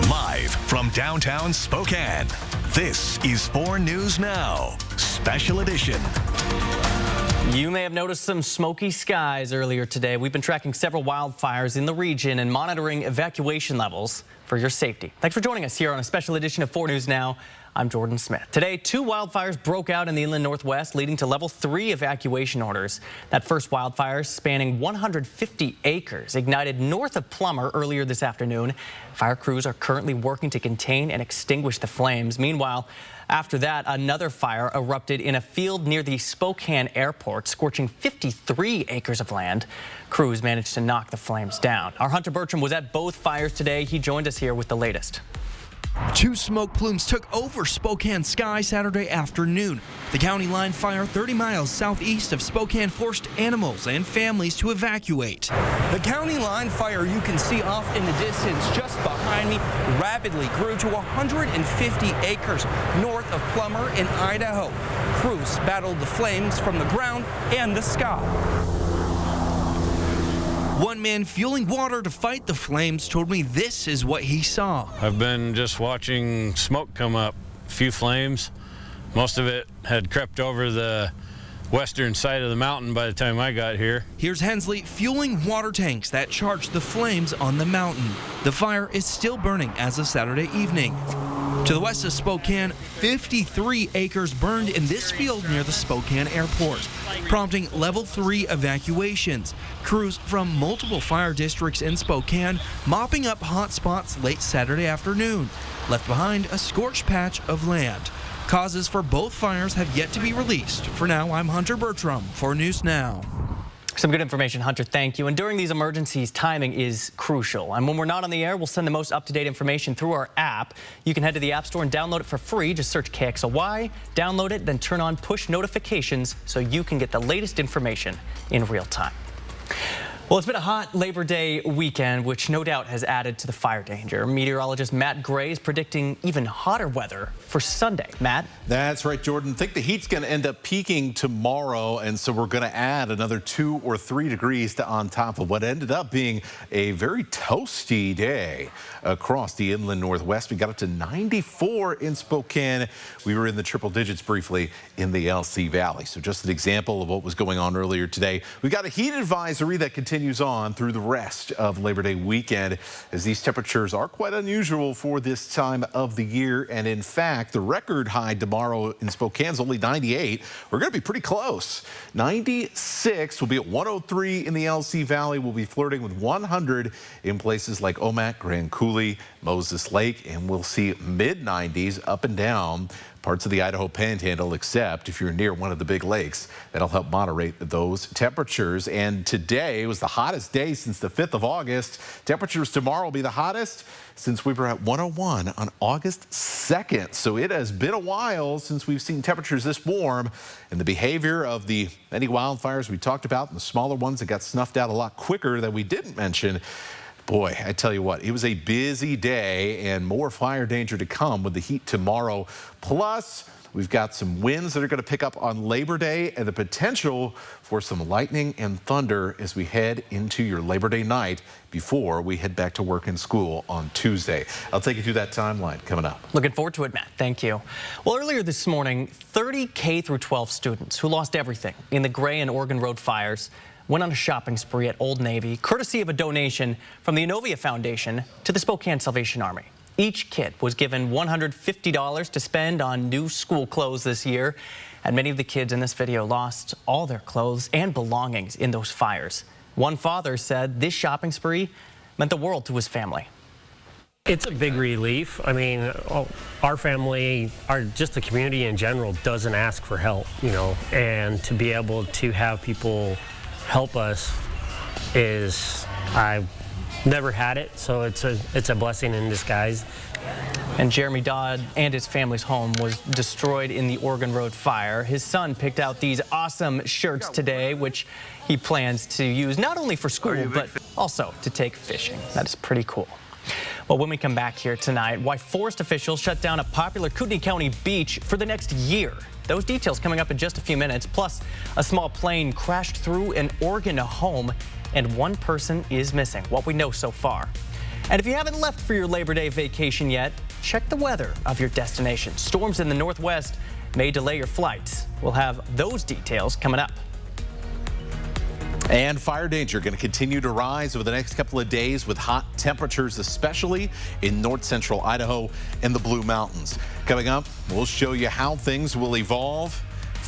Live from downtown Spokane, this is 4 News Now, Special Edition. You may have noticed some smoky skies earlier today. We've been tracking several wildfires in the region and monitoring evacuation levels for your safety. Thanks for joining us here on a special edition of 4 News Now. I'm Jordan Smith. Today, 2 wildfires broke out in the inland northwest, leading to level 3 evacuation orders. That first wildfire, spanning 150 acres, ignited north of Plummer earlier this afternoon. Fire crews are currently working to contain and extinguish the flames. Meanwhile, after that, another fire erupted in a field near the Spokane airport, scorching 53 acres of land. Crews managed to knock the flames down. Our Hunter Bertram was at both fires today. He joined us here with the latest. 2 smoke plumes took over Spokane sky Saturday afternoon. The county line fire 30 miles southeast of Spokane forced animals and families to evacuate. The county line fire you can see off in the distance just behind me rapidly grew to 150 acres north of Plummer in Idaho. Crews battled the flames from the ground and the sky. One man fueling water to fight the flames told me this is what he saw. I've been just watching smoke come up, a few flames. Most of it had crept over the western side of the mountain by the time I got here. Here's Hensley fueling water tanks that charged the flames on the mountain. The fire is still burning as of Saturday evening. To the west of Spokane, 53 acres burned in this field near the Spokane airport, prompting level 3 evacuations. Crews from multiple fire districts in Spokane mopping up hot spots late Saturday afternoon, left behind a scorched patch of land. Causes for both fires have yet to be released. For now, I'm Hunter Bertram for News Now. Some good information, Hunter. Thank you. And during these emergencies, timing is crucial. And when we're not on the air, we'll send the most up-to-date information through our app. You can head to the App Store and download it for free. Just search KXLY, download it, then turn on push notifications so you can get the latest information in real time. Well, it's been a hot Labor Day weekend, which no doubt has added to the fire danger. Meteorologist Matt Gray is predicting even hotter weather for Sunday. Matt? That's right, Jordan. I think the heat's going to end up peaking tomorrow, and so we're going to add another 2 or 3 degrees to on top of what ended up being a very toasty day across the inland northwest. We got up to 94 in Spokane. We were in the triple digits briefly in the LC Valley. So just an example of what was going on earlier today. We've got a heat advisory that continues on through the rest of Labor Day weekend, as these temperatures are quite unusual for this time of the year. And in fact, the record high tomorrow in Spokane is only 98. We're going to be pretty close. 96 will be at 103 in the LC Valley. We'll be flirting with 100 in places like Omak, Grand Coulee, Moses Lake, and we'll see mid-90s up and down parts of the Idaho Panhandle, except if you're near one of the big lakes. That'll help moderate those temperatures. And today was the hottest day since the 5th of August. Temperatures tomorrow will be the hottest since we were at 101 on August 2nd. So it has been a while since we've seen temperatures this warm. And the behavior of the many wildfires we talked about, and the smaller ones that got snuffed out a lot quicker that we didn't mention, boy, I tell you what, it was a busy day, and more fire danger to come with the heat tomorrow. Plus, we've got some winds that are going to pick up on Labor Day and the potential for some lightning and thunder as we head into your Labor Day night before we head back to work and school on Tuesday. I'll take you through that timeline coming up. Looking forward to it, Matt. Thank you. Well, earlier this morning, 30 K through 12 students who lost everything in the Gray and Oregon Road fires went on a shopping spree at Old Navy, courtesy of a donation from the Inovia Foundation to the Spokane Salvation Army. Each kid was given $150 to spend on new school clothes this year, and many of the kids in this video lost all their clothes and belongings in those fires. One father said this shopping spree meant the world to his family. It's a big relief. I mean, our family, just the community in general, doesn't ask for help, and to be able to have people help us I've never had it, so it's a blessing in disguise. And Jeremy Dodd and his family's home was destroyed in the Oregon Road fire. His son picked out these awesome shirts today, which he plans to use not only for school, but also to take fishing. That is pretty cool. Well, when we come back here tonight, why forest officials shut down a popular Kootenai County beach for the next year. Those details coming up in just a few minutes. Plus, a small plane crashed through an Oregon home and one person is missing. What we know so far. And if you haven't left for your Labor Day vacation yet, check the weather of your destination. Storms in the northwest may delay your flights. We'll have those details coming up. And fire danger going to continue to rise over the next couple of days with hot temperatures, especially in north central Idaho and the Blue Mountains. Coming up, we'll show you how things will evolve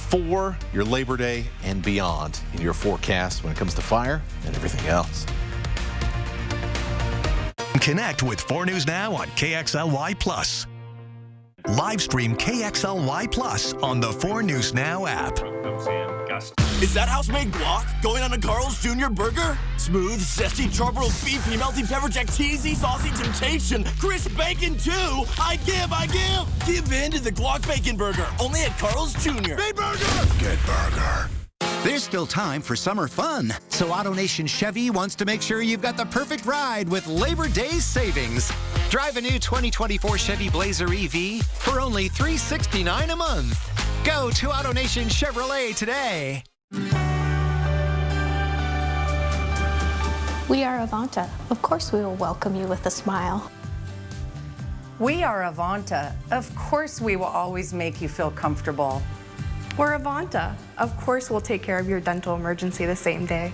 for your Labor Day and beyond in your forecast when it comes to fire and everything else. Connect with 4 News Now on KXLY Plus. Live stream KXLY Plus on the 4 News Now app. Is that house-made guac going on a Carl's Jr. burger? Smooth, zesty, charbroiled beefy, melty pepper jack, cheesy, saucy temptation, crisp bacon too. I give. Give in to the guac bacon burger, only at Carl's Jr. Made burger. Good burger. There's still time for summer fun, so AutoNation Chevy wants to make sure you've got the perfect ride with Labor Day savings. Drive a new 2024 Chevy Blazer EV for only $369 a month. Go to AutoNation Chevrolet today. We are Avanta. Of course we will welcome you with a smile. We are Avanta. Of course we will always make you feel comfortable. We're Avanta. Of course we'll take care of your dental emergency the same day.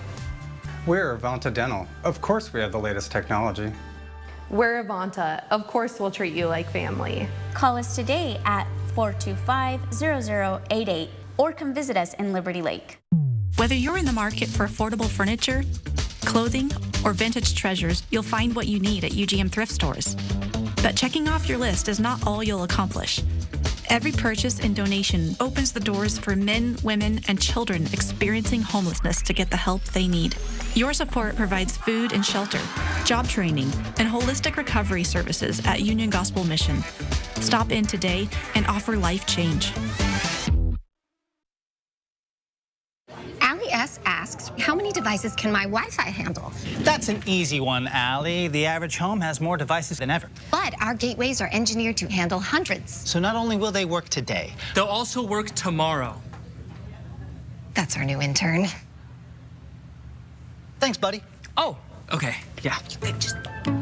We're Avanta Dental. Of course we have the latest technology. We're Avanta. Of course we'll treat you like family. Call us today at 425-0088 or come visit us in Liberty Lake. Whether you're in the market for affordable furniture, clothing, or vintage treasures, you'll find what you need at UGM thrift stores. But checking off your list is not all you'll accomplish. Every purchase and donation opens the doors for men, women, and children experiencing homelessness to get the help they need. Your support provides food and shelter, job training, and holistic recovery services at Union Gospel Mission. Stop in today and offer life change. Allie S. asks, how many devices can my Wi-Fi handle? That's an easy one, Allie. The average home has more devices than ever. But our gateways are engineered to handle hundreds. So not only will they work today, they'll also work tomorrow. That's our new intern. Thanks, buddy. Oh, okay, yeah.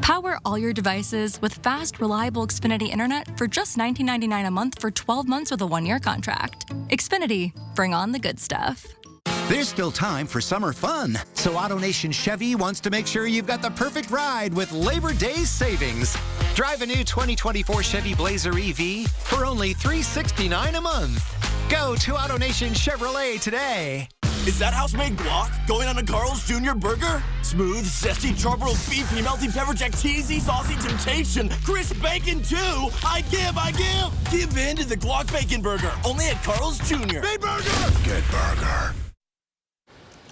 Power all your devices with fast, reliable Xfinity Internet for just $19.99 a month for 12 months with a 1-year contract. Xfinity, bring on the good stuff. There's still time for summer fun, so AutoNation Chevy wants to make sure you've got the perfect ride with Labor Day savings. Drive a new 2024 Chevy Blazer EV for only $369 a month. Go to AutoNation Chevrolet today. Is that house-made guac going on a Carl's Jr. burger? Smooth, zesty, charbroiled beefy, melty pepper jack, cheesy, saucy temptation, crisp bacon too. I give. Give in to the guac bacon burger, only at Carl's Jr. Made burger. Good burger.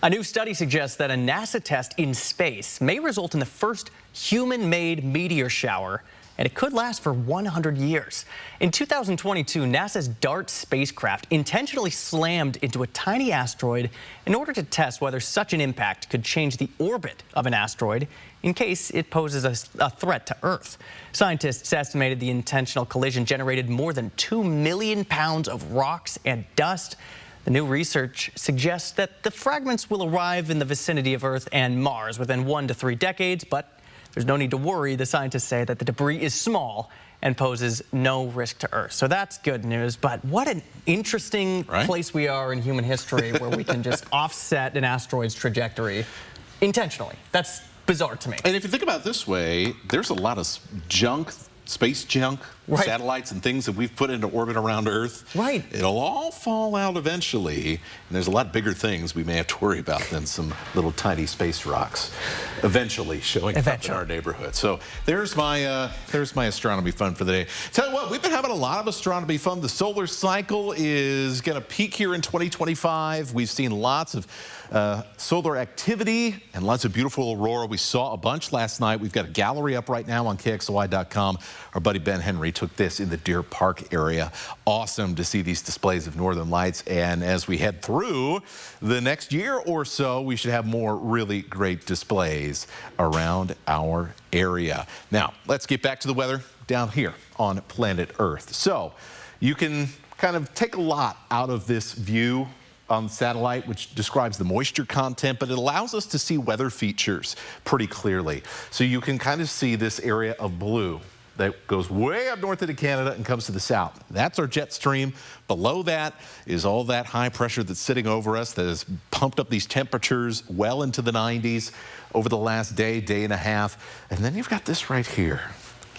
A new study suggests that a NASA test in space may result in the first human-made meteor shower, and it could last for 100 years. In 2022, NASA's DART spacecraft intentionally slammed into a tiny asteroid in order to test whether such an impact could change the orbit of an asteroid in case it poses a threat to Earth. Scientists estimated the intentional collision generated more than 2 million pounds of rocks and dust. The new research suggests that the fragments will arrive in the vicinity of Earth and Mars within 1 to 3 decades, but there's no need to worry. The scientists say that the debris is small and poses no risk to Earth. So that's good news, but what an interesting place we are in human history where we can just offset an asteroid's trajectory intentionally. That's bizarre to me. And if you think about it this way, there's a lot of junk, space junk, satellites and things that we've put into orbit around Earth. Right. It'll all fall out eventually, and there's a lot bigger things we may have to worry about than some little tiny space rocks eventually showing up in our neighborhood. So there's my astronomy fun for the day. Tell you what, we've been having a lot of astronomy fun. The solar cycle is going to peak here in 2025. We've seen lots of solar activity and lots of beautiful aurora. We saw a bunch last night. We've got a gallery up right now on KXLY.com. Our buddy Ben Henry took this in the Deer Park area. Awesome to see these displays of northern lights. And as we head through the next year or so, we should have more really great displays around our area. Now, let's get back to the weather down here on planet Earth. So you can kind of take a lot out of this view on satellite, which describes the moisture content, but it allows us to see weather features pretty clearly. So you can kind of see this area of blue that goes way up north into Canada and comes to the south. That's our jet stream. Below that is all that high pressure that's sitting over us that has pumped up these temperatures well into the 90s over the last day and a half. And then you've got this right here.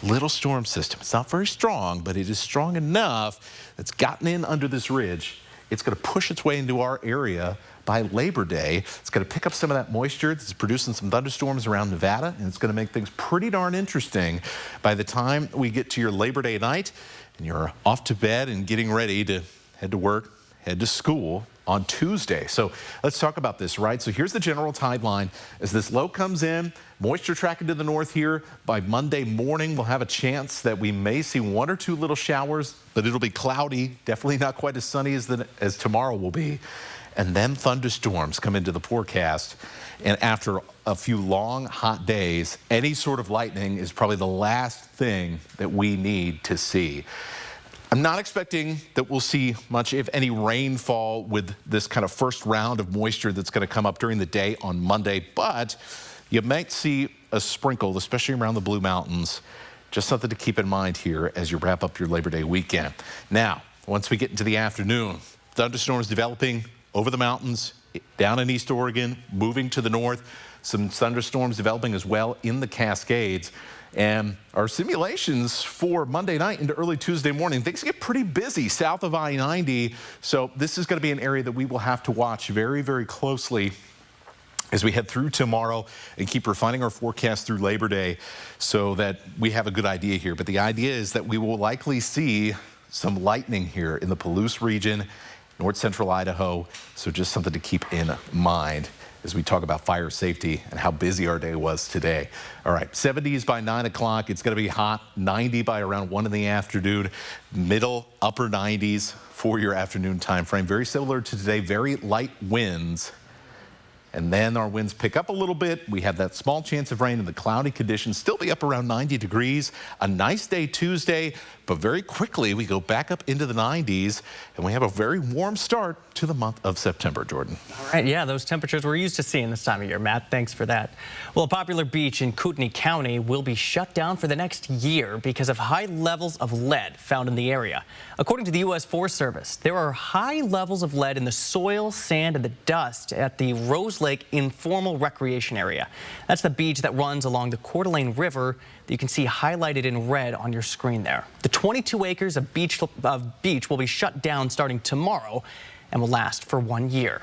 Little storm system. It's not very strong, but it is strong enough that's gotten in under this ridge. It's going to push its way into our area by Labor Day. It's going to pick up some of that moisture that's producing some thunderstorms around Nevada, and it's going to make things pretty darn interesting by the time we get to your Labor Day night and you're off to bed and getting ready to head to work, head to school on Tuesday. So let's talk about this, right? So here's the general tide line. As this low comes in, moisture tracking to the north here, by Monday morning, we'll have a chance that we may see 1 or 2 little showers, but it'll be cloudy, definitely not quite as sunny as tomorrow will be. And then thunderstorms come into the forecast. And after a few long, hot days, any sort of lightning is probably the last thing that we need to see. I'm not expecting that we'll see much, if any, rainfall with this kind of first round of moisture that's going to come up during the day on Monday, but you might see a sprinkle, especially around the Blue Mountains. Just something to keep in mind here as you wrap up your Labor Day weekend. Now, once we get into the afternoon, thunderstorms developing over the mountains, down in East Oregon, moving to the north. Some thunderstorms developing as well in the Cascades. And our simulations for Monday night into early Tuesday morning, things get pretty busy south of I-90. So this is going to be an area that we will have to watch very, very closely as we head through tomorrow and keep refining our forecast through Labor Day so that we have a good idea here. But the idea is that we will likely see some lightning here in the Palouse region, north central Idaho. So just something to keep in mind as we talk about fire safety and how busy our day was today. All right, 70s by 9 o'clock. It's going to be hot, 90 by around 1 in the afternoon, middle, upper 90s for your afternoon time frame. Very similar to today, very light winds. And then our winds pick up a little bit. We have that small chance of rain and the cloudy conditions still be up around 90 degrees. A nice day Tuesday, but very quickly we go back up into the 90s and we have a very warm start to the month of September, Jordan. All right, yeah, those temperatures we're used to seeing this time of year, Matt. Thanks for that. Well, a popular beach in Kootenai County will be shut down for the next year because of high levels of lead found in the area. According to the U.S. Forest Service, there are high levels of lead in the soil, sand, and the dust at the Rose Lake Informal Recreation Area. That's the beach that runs along the Coeur d'Alene River that you can see highlighted in red on your screen there. The 22 acres of beach will be shut down starting tomorrow and will last for 1 year.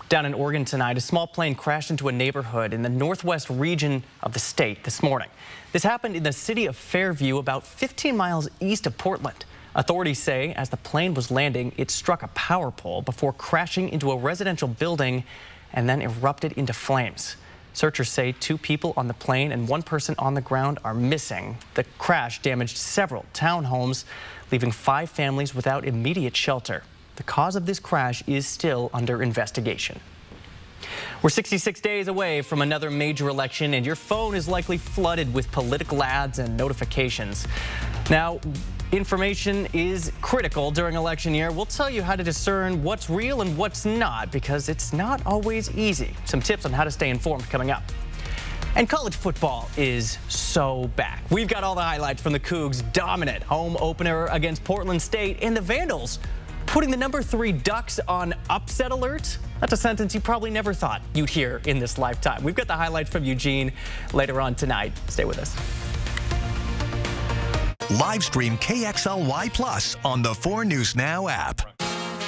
Down in Oregon tonight, a small plane crashed into a neighborhood in the northwest region of the state this morning. This happened in the city of Fairview, about 15 miles east of Portland. Authorities say as the plane was landing, it struck a power pole before crashing into a residential building and then erupted into flames. Searchers say 2 people on the plane and 1 person on the ground are missing. The crash damaged several townhomes, leaving 5 families without immediate shelter. The cause of this crash is still under investigation. We're 66 days away from another major election, and your phone is likely flooded with political ads and notifications. Now, information is critical during election year. We'll tell you how to discern what's real and what's not, because it's not always easy. Some tips on how to stay informed coming up. And college football is so back. We've got all the highlights from the Cougs' dominant home opener against Portland State and the Vandals putting the number 3 Ducks on upset alert. That's a sentence you probably never thought you'd hear in this lifetime. We've got the highlights from Eugene later on tonight. Stay with us. Live stream KXLY Plus on the 4 News Now app.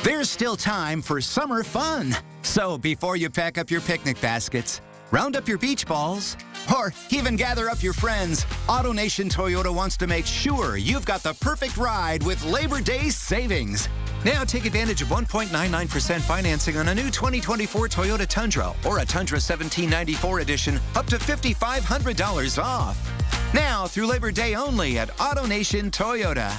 There's still time for summer fun. So before you pack up your picnic baskets, round up your beach balls, or even gather up your friends, AutoNation Toyota wants to make sure you've got the perfect ride with Labor Day savings. Now take advantage of 1.99% financing on a new 2024 Toyota Tundra or a Tundra 1794 edition up to $5,500 off. Now through Labor Day only at AutoNation Toyota.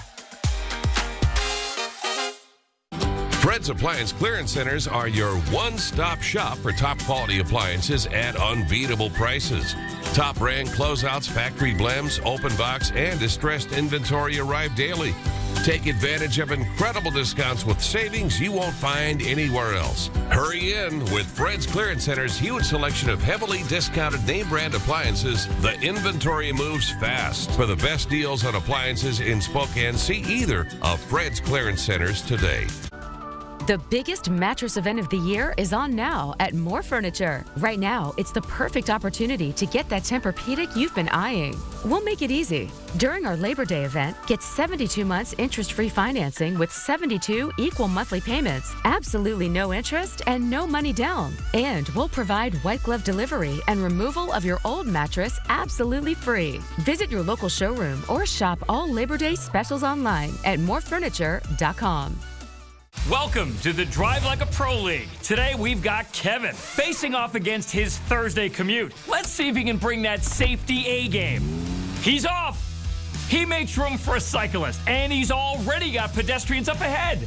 Fred's Appliance Clearance Centers are your one-stop shop for top-quality appliances at unbeatable prices. Top brand closeouts, factory blems, open box, and distressed inventory arrive daily. Take advantage of incredible discounts with savings you won't find anywhere else. Hurry in with Fred's Clearance Center's huge selection of heavily discounted name brand appliances. The inventory moves fast. For the best deals on appliances in Spokane, see either of Fred's Clearance Centers today. The biggest mattress event of the year is on now at More Furniture. Right now, it's the perfect opportunity to get that Tempur-Pedic you've been eyeing. We'll make it easy. During our Labor Day event, get 72 months interest-free financing with 72 equal monthly payments, absolutely no interest and no money down. And we'll provide white glove delivery and removal of your old mattress absolutely free. Visit your local showroom or shop all Labor Day specials online at morefurniture.com. Welcome to the Drive Like a Pro League. Today we've got Kevin facing off against his Thursday commute. Let's see if he can bring that safety A game. He's off. He makes room for a cyclist, and he's already got pedestrians up ahead.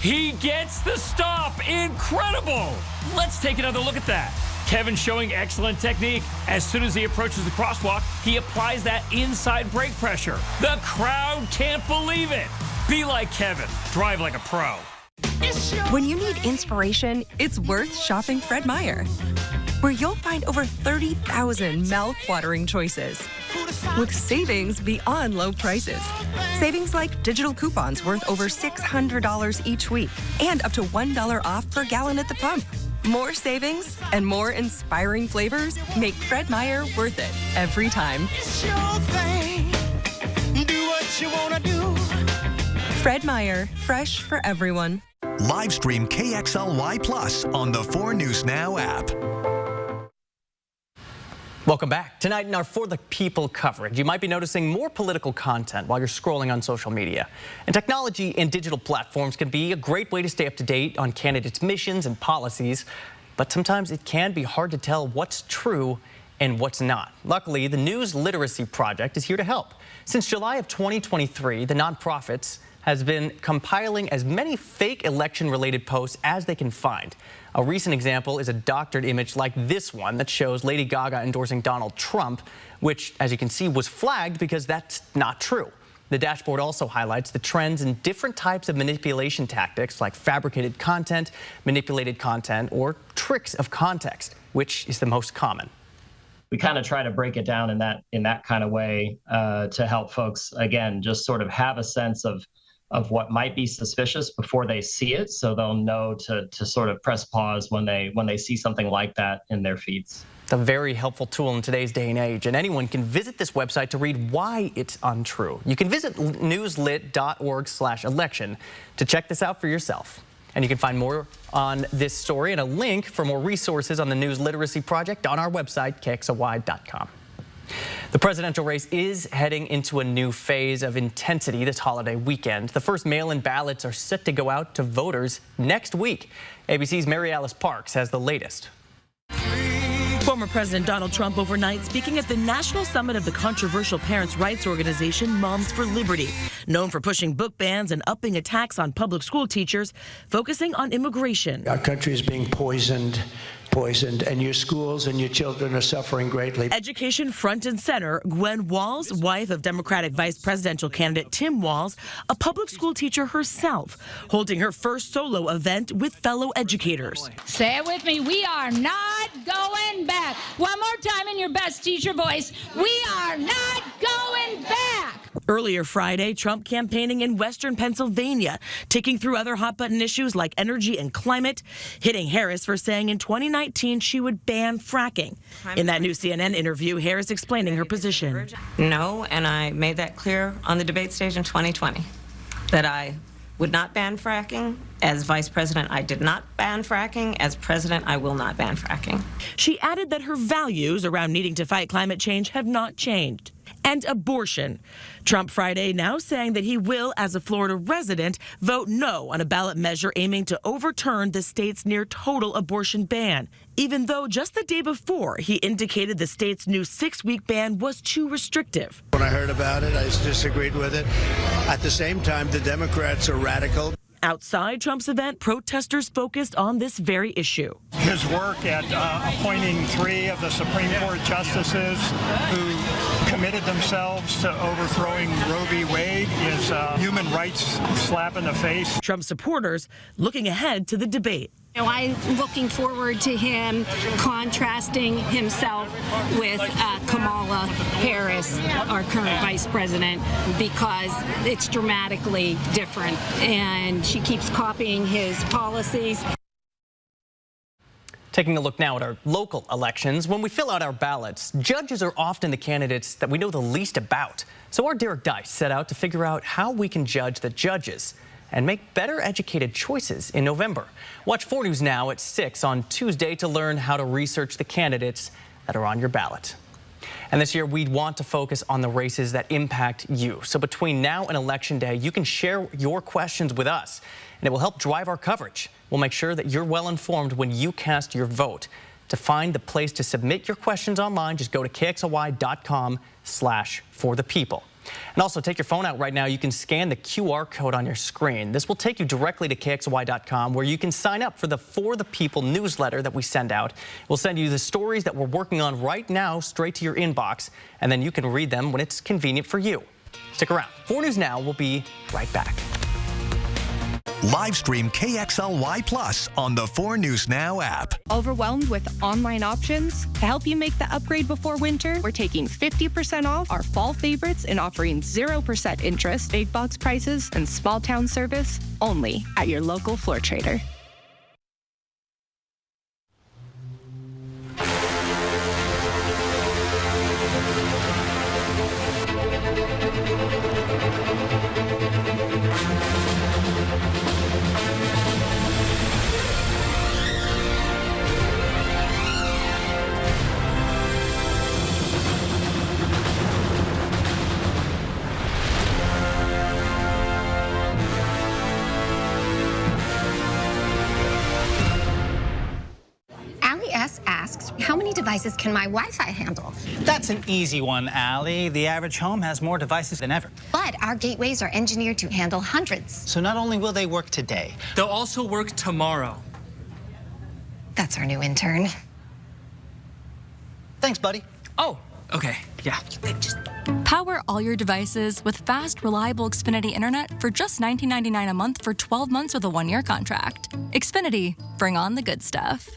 He gets the stop. Incredible. Let's take another look at that. Kevin showing excellent technique. As soon as he approaches the crosswalk, he applies that inside brake pressure. The crowd can't believe it. Be like Kevin. Drive like a pro. When you need inspiration, it's worth shopping Fred Meyer, where you'll find over 30,000 mouth-watering choices with savings beyond low prices. Savings like digital coupons worth over $600 each week and up to $1 off per gallon at the pump. More savings and more inspiring flavors make Fred Meyer worth it every time. It's your thing. Do what you want to do. Fred Meyer, fresh for everyone. Live stream KXLY Plus on the 4 News Now app. Welcome back. Tonight in our For the People coverage, you might be noticing more political content while you're scrolling on social media. And technology and digital platforms can be a great way to stay up to date on candidates' missions and policies, but sometimes it can be hard to tell what's true and what's not. Luckily, the News Literacy Project is here to help. Since July of 2023, the nonprofits has been compiling as many fake election-related posts as they can find. A recent example is a doctored image like this one that shows Lady Gaga endorsing Donald Trump, which, as you can see, was flagged because that's not true. The dashboard also highlights the trends in different types of manipulation tactics like fabricated content, manipulated content, or tricks of context, which is the most common. We kind of try to break it down in that kind of way to help folks, again, just sort of have a sense of what might be suspicious before they see it, so they'll know to sort of press pause when they see something like that in their feeds. It's a very helpful tool in today's day and age, and anyone can visit this website to read why it's untrue. You can visit newslit.org/election to check this out for yourself. And you can find more on this story and a link for more resources on the News Literacy Project on our website, KXLY.com. The presidential race is heading into a new phase of intensity this holiday weekend. The first mail-in ballots are set to go out to voters next week. ABC's Mary Alice Parks has the latest. Former President Donald Trump overnight speaking at the National Summit of the controversial parents' rights organization Moms for Liberty, known for pushing book bans and upping attacks on public school teachers, focusing on immigration. Our country is being poisoned, and your schools and your children are suffering greatly. Education front and center. Gwen Walz, wife of Democratic vice presidential candidate Tim Walz, a public school teacher herself, holding her first solo event with fellow educators. Say it with me. We are not going back. One more time in your best teacher voice. We are not going back. Earlier Friday, Trump campaigning in Western Pennsylvania, ticking through other hot-button issues like energy and climate, hitting Harris for saying in 2019 she would ban fracking. In that new CNN interview, Harris explaining her position. No, and I made that clear on the debate stage in 2020, that I would not ban fracking. As vice president, I did not ban fracking. As president, I will not ban fracking. She added that her values around needing to fight climate change have not changed. And abortion. Trump Friday now saying that he will, as a Florida resident, vote no on a ballot measure aiming to overturn the state's near total abortion ban, even though just the day before he indicated the state's new 6-week ban was too restrictive. When I heard about it, I disagreed with it. At the same time, the Democrats are radical. Outside Trump's event, protesters focused on this very issue. His work at appointing 3 of the Supreme Court justices who committed themselves to overthrowing Roe v. Wade is a human rights slap in the face. Trump supporters looking ahead to the debate. I'm looking forward to him contrasting himself with Kamala Harris, our current vice president, because it's dramatically different, and she keeps copying his policies. Taking a look now at our local elections, when we fill out our ballots, judges are often the candidates that we know the least about. So our Derek Dice set out to figure out how we can judge the judges and make better educated choices in November. Watch 4 News Now at 6 on Tuesday to learn how to research the candidates that are on your ballot. And this year, we want to focus on the races that impact you. So between now and Election Day, you can share your questions with us, and it will help drive our coverage. We'll make sure that you're well informed when you cast your vote. To find the place to submit your questions online, just go to kxly.com/forthepeople. And also take your phone out right now. You can scan the QR code on your screen. This will take you directly to kxly.com, where you can sign up for the For the People newsletter that we send out. We'll send you the stories that we're working on right now straight to your inbox, and then you can read them when it's convenient for you. Stick around. 4 News Now will be right back. Live stream KXLY Plus on the 4 News Now app. Overwhelmed with online options? To help you make the upgrade before winter, we're taking 50% off our fall favorites and offering 0% interest, big box prices, and small town service only at your local floor trader. Asks, how many devices can my Wi-Fi handle? That's an easy one, Allie. The average home has more devices than ever. But our gateways are engineered to handle hundreds. So not only will they work today, they'll also work tomorrow. That's our new intern. Thanks, buddy. Oh, okay, yeah. Power all your devices with fast, reliable Xfinity Internet for just $19.99 a month for 12 months with a 1-year contract. Xfinity, bring on the good stuff.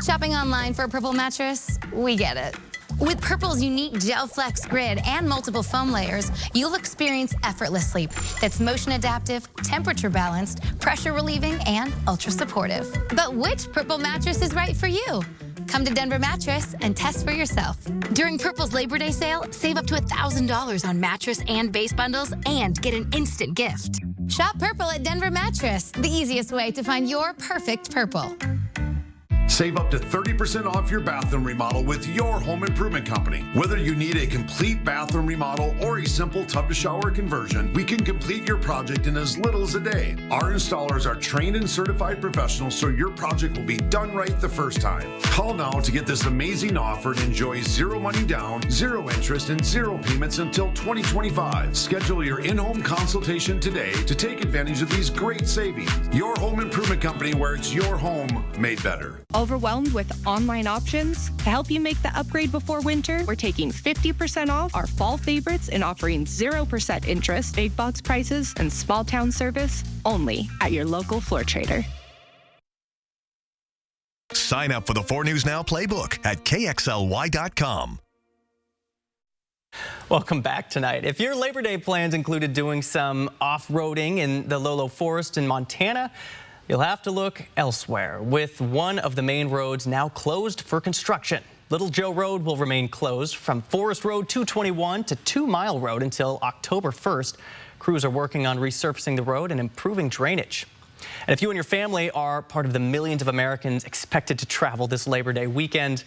Shopping online for a Purple mattress? We get it. With Purple's unique Gel Flex grid and multiple foam layers, you'll experience effortless sleep that's motion adaptive, temperature balanced, pressure relieving, and ultra supportive. But which Purple mattress is right for you? Come to Denver Mattress and test for yourself. During Purple's Labor Day sale, save up to $1,000 on mattress and base bundles and get an instant gift. Shop Purple at Denver Mattress, the easiest way to find your perfect Purple. Save up to 30% off your bathroom remodel with your home improvement company. Whether you need a complete bathroom remodel or a simple tub to shower conversion, we can complete your project in as little as a day. Our installers are trained and certified professionals, so your project will be done right the first time. Call now to get this amazing offer and enjoy 0 money down, 0 interest, and 0 payments until 2025. Schedule your in-home consultation today to take advantage of these great savings. Your home improvement company, where it's your home made better. Overwhelmed with online options? To help you make the upgrade before winter, we're taking 50% off our fall favorites and offering 0% interest, big box prices, and small town service only at your local floor trader. Sign up for the 4 News Now playbook at kxly.com. Welcome back tonight. If your Labor Day plans included doing some off-roading in the Lolo Forest in Montana, you'll have to look elsewhere, with one of the main roads now closed for construction. Little Joe Road will remain closed from Forest Road 221 to 2 Mile Road until October 1st. Crews are working on resurfacing the road and improving drainage. And if you and your family are part of the millions of Americans expected to travel this Labor Day weekend,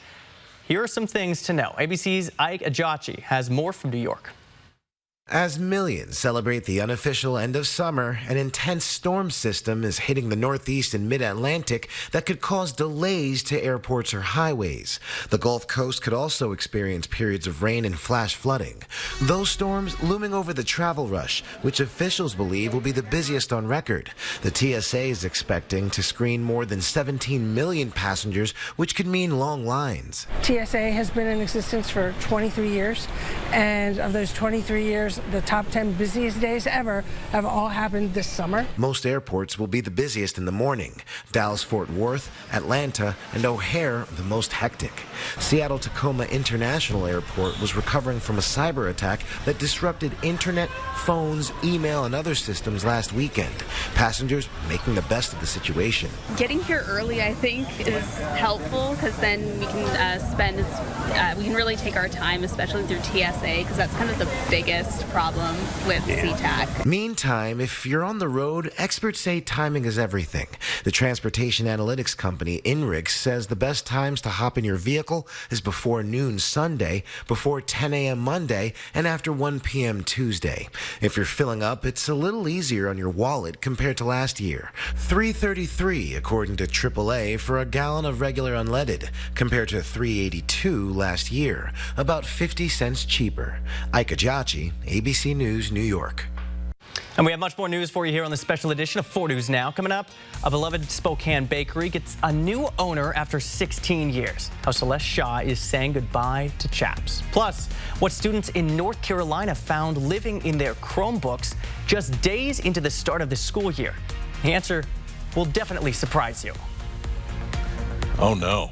here are some things to know. ABC's Ike Ajachi has more from New York. As millions celebrate the unofficial end of summer, an intense storm system is hitting the Northeast and Mid-Atlantic that could cause delays to airports or highways. The Gulf Coast could also experience periods of rain and flash flooding. Those storms looming over the travel rush, which officials believe will be the busiest on record. The TSA is expecting to screen more than 17 million passengers, which could mean long lines. TSA has been in existence for 23 years, and of those 23 years, the top 10 busiest days ever have all happened this summer. Most airports will be the busiest in the morning. Dallas-Fort Worth, Atlanta, and O'Hare the most hectic. Seattle-Tacoma International Airport was recovering from a cyber attack that disrupted internet, phones, email, and other systems last weekend. Passengers making the best of the situation. Getting here early, I think, is helpful because then we can we can really take our time, especially through TSA, because that's kind of the biggest problem with SeaTac. Meantime, if you're on the road, experts say timing is everything. The transportation analytics company INRIX says the best times to hop in your vehicle is before noon Sunday, before 10 a.m. Monday, and after 1 p.m. Tuesday. If you're filling up, it's a little easier on your wallet compared to last year. $3.33 according to AAA for a gallon of regular unleaded, compared to $3.82 last year, about 50 cents cheaper. Ike Ajachi, ABC News, New York. And we have much more news for you here on the special edition of 4 News Now. Coming up, a beloved Spokane bakery gets a new owner after 16 years. How Celeste Shaw is saying goodbye to Chaps. Plus, what students in North Carolina found living in their Chromebooks just days into the start of the school year. The answer will definitely surprise you. Oh, no.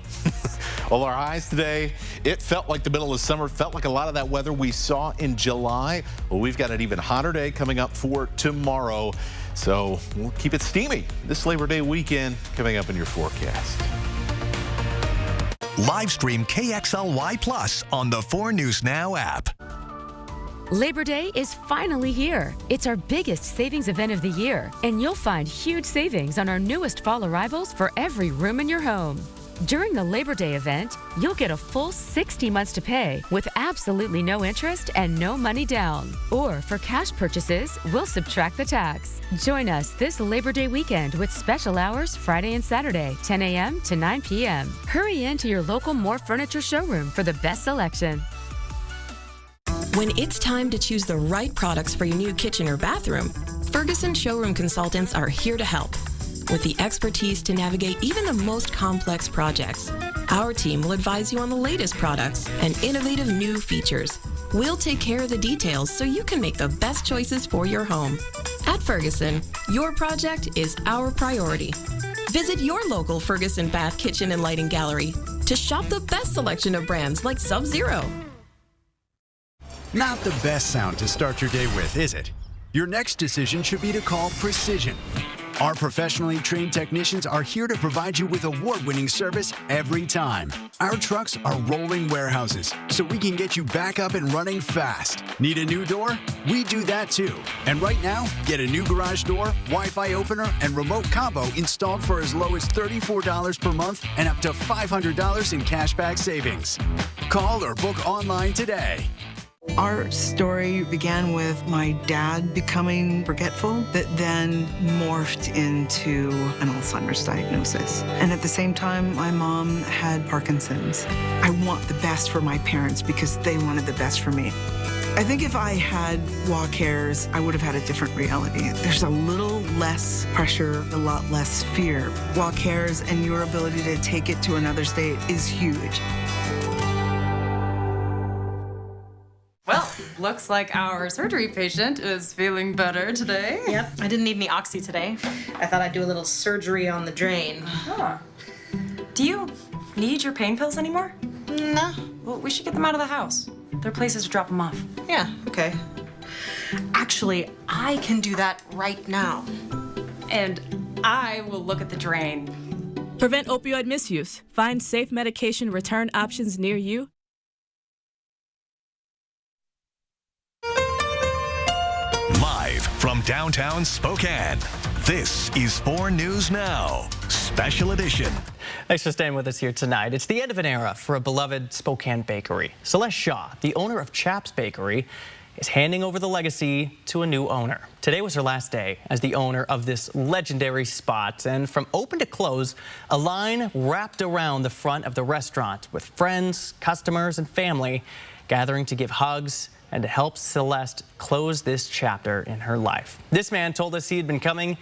Well, our highs today, it felt like the middle of summer, felt like a lot of that weather we saw in July. Well, we've got an even hotter day coming up for tomorrow, so we'll keep it steamy this Labor Day weekend coming up in your forecast. Live stream KXLY Plus on the 4 News Now app. Labor Day is finally here. It's our biggest savings event of the year, and you'll find huge savings on our newest fall arrivals for every room in your home. During the Labor Day event, you'll get a full 60 months to pay with absolutely no interest and no money down. Or for cash purchases, we'll subtract the tax. Join us this Labor Day weekend with special hours Friday and Saturday, 10 a.m. to 9 p.m. Hurry into your local More Furniture showroom for the best selection. When it's time to choose the right products for your new kitchen or bathroom, Ferguson Showroom Consultants are here to help. With the expertise to navigate even the most complex projects, our team will advise you on the latest products and innovative new features. We'll take care of the details so you can make the best choices for your home. At Ferguson, your project is our priority. Visit your local Ferguson Bath Kitchen and Lighting Gallery to shop the best selection of brands like Sub-Zero. Not the best sound to start your day with, is it? Your next decision should be to call Precision. Our professionally trained technicians are here to provide you with award-winning service every time. Our trucks are rolling warehouses, so we can get you back up and running fast. Need a new door? We do that too. And right now, get a new garage door, Wi-Fi opener, and remote combo installed for as low as $34 per month and up to $500 in cashback savings. Call or book online today. Our story began with my dad becoming forgetful, that then morphed into an Alzheimer's diagnosis. And at the same time, my mom had Parkinson's. I want the best for my parents because they wanted the best for me. I think if I had Walk Cares, I would have had a different reality. There's a little less pressure, a lot less fear. Walk Cares and your ability to take it to another state is huge. Well, looks like our surgery patient is feeling better today. Yep, I didn't need any oxy today. I thought I'd do a little surgery on the drain. Huh. Do you need your pain pills anymore? No. Well, we should get them out of the house. There are places to drop them off. Yeah, okay. Actually, I can do that right now. And I will look at the drain. Prevent opioid misuse. Find safe medication return options near you. Live from downtown Spokane, this is 4 News Now, Special Edition. Thanks for staying with us here tonight. It's the end of an era for a beloved Spokane bakery. Celeste Shaw, the owner of Chaps Bakery, is handing over the legacy to a new owner. Today was her last day as the owner of this legendary spot. And from open to close, a line wrapped around the front of the restaurant with friends, customers, and family gathering to give hugs and to help Celeste close this chapter in her life. This man told us he had been coming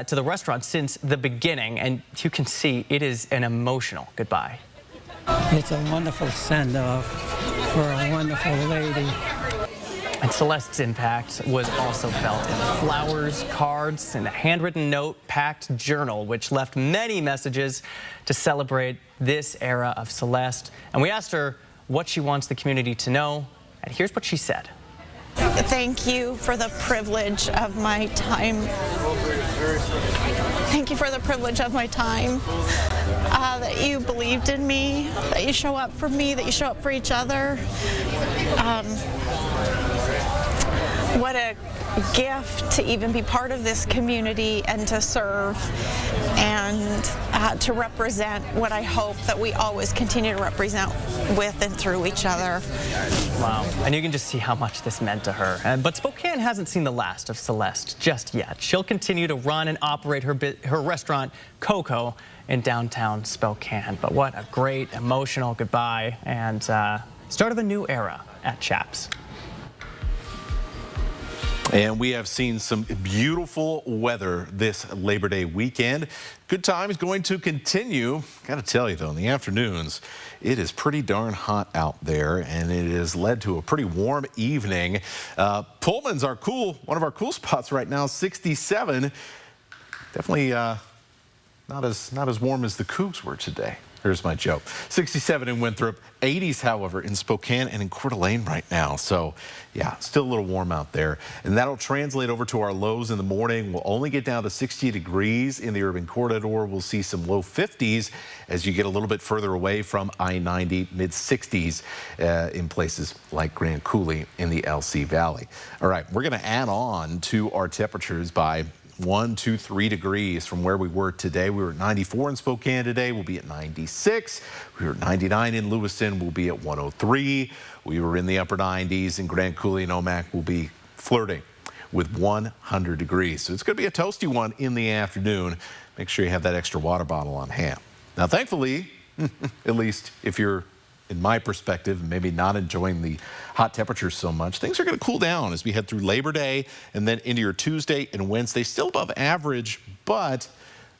to the restaurant since the beginning, and you can see it is an emotional goodbye. It's a wonderful send-off for a wonderful lady. And Celeste's impact was also felt in flowers, cards, and a handwritten note-packed journal, which left many messages to celebrate this era of Celeste. And we asked her what she wants the community to know, and here's what she said. Thank you for the privilege of my time. Thank you for the privilege of my time. That you believed in me, that you show up for me, that you show up for each other. What a gift to even be part of this community and to serve and to represent what I hope that we always continue to represent with and through each other. Wow, and you can just see how much this meant to her. But Spokane hasn't seen the last of Celeste just yet. She'll continue to run and operate her restaurant, Coco, in downtown Spokane. But what a great emotional goodbye and start of a new era at Chaps. And we have seen some beautiful weather this Labor Day weekend. Good times going to continue. Got to tell you, though, in the afternoons, it is pretty darn hot out there, and it has led to a pretty warm evening. Pullman's our one of our cool spots right now, 67. Definitely not as warm as the Cougs were today. Here's my joke. 67 in Winthrop, 80s, however, in Spokane and in Coeur d'Alene right now. So, yeah, still a little warm out there. And that'll translate over to our lows in the morning. We'll only get down to 60 degrees in the urban corridor. We'll see some low 50s as you get a little bit further away from I-90, mid-60s in places like Grand Coulee in the LC Valley. All right, we're going to add on to our temperatures by 1, 2, 3 degrees from where we were today. We were at 94 in Spokane today. We'll be at 96. We were at 99 in Lewiston. We'll be at 103. We were in the upper 90s in Grand Coulee and Omak. We'll be flirting with 100 degrees. So it's going to be a toasty one in the afternoon. Make sure you have that extra water bottle on hand. Now, thankfully, at least if you're in my perspective, maybe not enjoying the hot temperatures so much, things are going to cool down as we head through Labor Day and then into your Tuesday and Wednesday. Still above average, but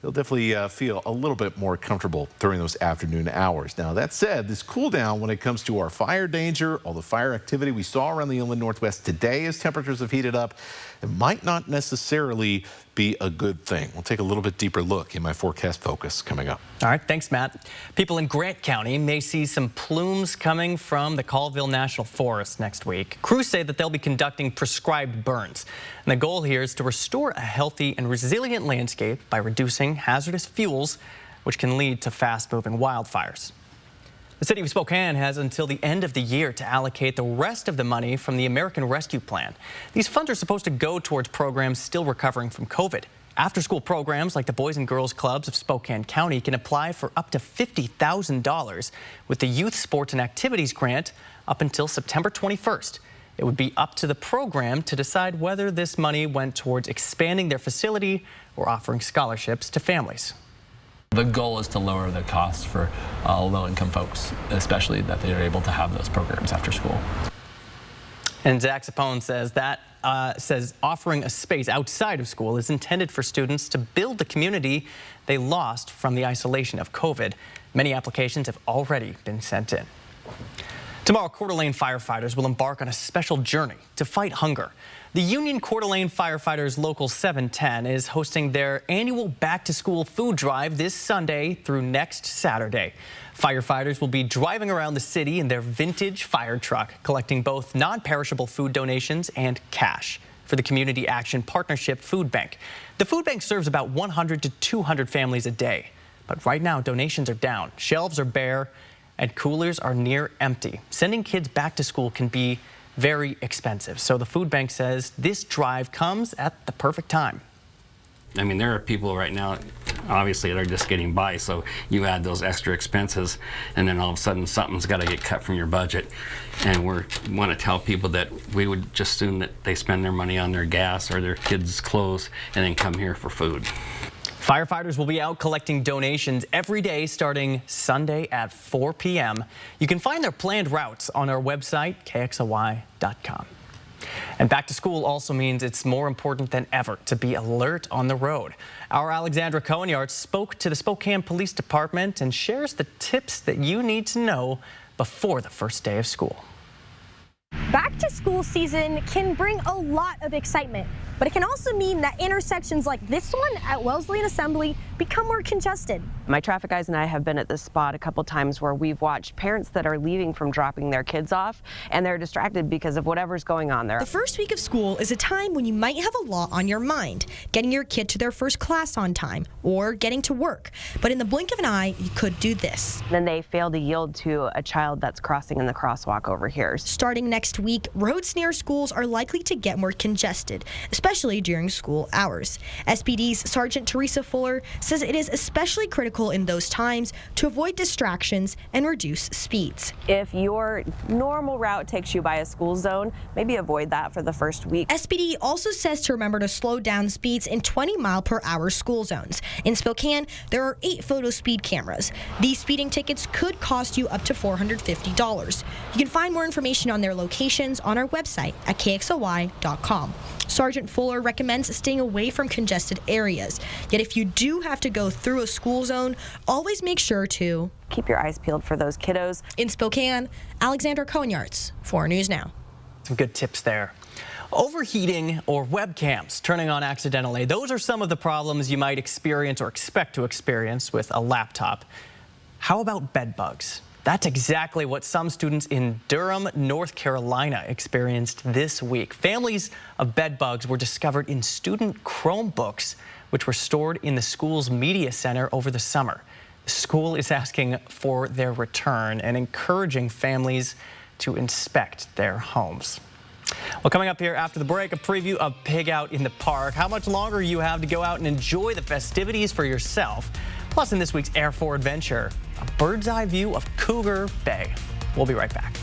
they'll definitely feel a little bit more comfortable during those afternoon hours. Now, that said, this cool down when it comes to our fire danger, all the fire activity we saw around the inland Northwest today as temperatures have heated up, it might not necessarily be a good thing. We'll take a little bit deeper look in my forecast focus coming up. All right, thanks, Matt. People in Grant County may see some plumes coming from the Colville National Forest next week. Crews say that they'll be conducting prescribed burns. And the goal here is to restore a healthy and resilient landscape by reducing hazardous fuels, which can lead to fast-moving wildfires. The city of Spokane has until the end of the year to allocate the rest of the money from the American Rescue Plan. These funds are supposed to go towards programs still recovering from COVID. After-school programs like the Boys and Girls Clubs of Spokane County can apply for up to $50,000 with the Youth Sports and Activities Grant up until September 21st. It would be up to the program to decide whether this money went towards expanding their facility or offering scholarships to families. The goal is to lower the costs for low-income folks, especially that they are able to have those programs after school. And Zach Sapone says that offering a space outside of school is intended for students to build the community they lost from the isolation of COVID. Many applications have already been sent in. Tomorrow, Coeur d'Alene firefighters will embark on a special journey to fight hunger. The Union Coeur d'Alene Firefighters Local 710 is hosting their annual back-to-school food drive this Sunday through next Saturday. Firefighters will be driving around the city in their vintage fire truck, collecting both non-perishable food donations and cash for the Community Action Partnership Food Bank. The food bank serves about 100 to 200 families a day. But right now, donations are down, shelves are bare, and coolers are near empty. Sending kids back to school can be very expensive. So the food bank says this drive comes at the perfect time. I mean, there are people right now obviously they're just getting by, so you add those extra expenses, and then all of a sudden something's got to get cut from your budget. And we want to tell people that we would just assume that they spend their money on their gas or their kids' clothes and then come here for food. Firefighters will be out collecting donations every day starting Sunday at 4 p.m. You can find their planned routes on our website, KXLY.com. And back to school also means it's more important than ever to be alert on the road. Our Alexandra Cohen-Yards spoke to the Spokane Police Department and shares the tips that you need to know before the first day of school. Back to school season can bring a lot of excitement, but it can also mean that intersections like this one at Wesleyan Assembly become more congested. My traffic guys and I have been at this spot a couple times where we've watched parents that are leaving from dropping their kids off, and they're distracted because of whatever's going on there. The first week of school is a time when you might have a lot on your mind, getting your kid to their first class on time or getting to work. But in the blink of an eye, you could do this. Then they fail to yield to a child that's crossing in the crosswalk over here. Starting next week, roads near schools are likely to get more congested, especially during school hours. SPD's Sergeant Teresa Fuller says it is especially critical in those times to avoid distractions and reduce speeds. If your normal route takes you by a school zone, maybe avoid that for the first week. SPD also says to remember to slow down speeds in 20-mile-per-hour school zones. In Spokane, there are 8 photo speed cameras. These speeding tickets could cost you up to $450. You can find more information on their locations on our website at KXLY.com. Sergeant Fuller recommends staying away from congested areas. Yet if you do have to go through a school zone, always make sure to keep your eyes peeled for those kiddos. In Spokane, Alexandra Cohen-Yards, 4 News Now. Some good tips there. Overheating or webcams turning on accidentally, those are some of the problems you might experience or expect to experience with a laptop. How about bed bugs? That's exactly what some students in Durham, North Carolina experienced this week. Families of bed bugs were discovered in student Chromebooks, which were stored in the school's media center over the summer. The school is asking for their return and encouraging families to inspect their homes. Well, coming up here after the break, a preview of Pig Out in the Park, how much longer you have to go out and enjoy the festivities for yourself. Plus, in this week's Air 4 Adventure, a bird's eye view of Cougar Bay. We'll be right back.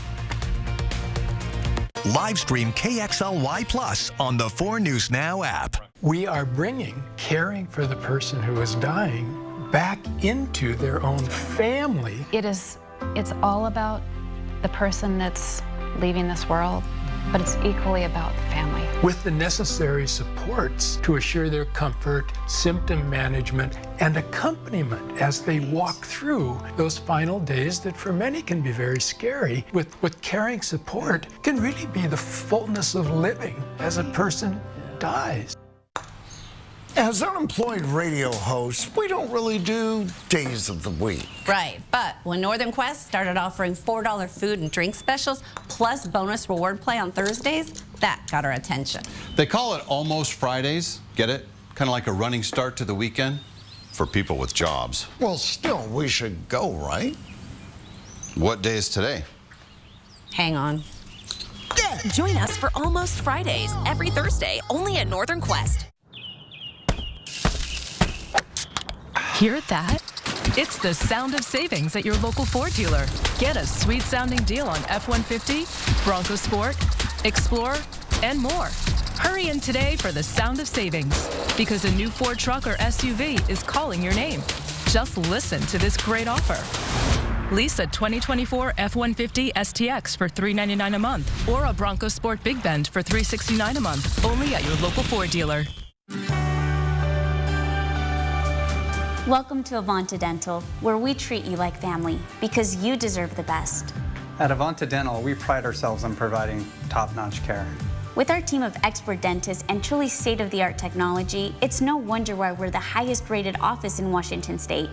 Live stream KXLY Plus on the 4 News Now app. We are bringing caring for the person who is dying back into their own family. It's all about the person that's leaving this world, but it's equally about the family. With the necessary supports to assure their comfort, symptom management, and accompaniment as they walk through those final days that for many can be very scary. With caring support can really be the fullness of living as a person dies. As unemployed radio hosts, we don't really do days of the week. Right, but when Northern Quest started offering $4 food and drink specials plus bonus reward play on Thursdays, that got our attention. They call it Almost Fridays. Get it? Kind of like a running start to the weekend for people with jobs. Well, still, we should go, right? What day is today? Hang on. Join us for Almost Fridays every Thursday, only at Northern Quest. Hear that? It's the sound of savings at your local Ford dealer. Get a sweet sounding deal on F-150, Bronco Sport, Explorer, and more. Hurry in today for the sound of savings, because a new Ford truck or SUV is calling your name. Just listen to this great offer. Lease a 2024 F-150 STX for $399 a month, or a Bronco Sport Big Bend for $369 a month, only at your local Ford dealer. Welcome to Avanta Dental, where we treat you like family because you deserve the best. At Avanta Dental, we pride ourselves on providing top-notch care. With our team of expert dentists and truly state-of-the-art technology, it's no wonder why we're the highest-rated office in Washington State.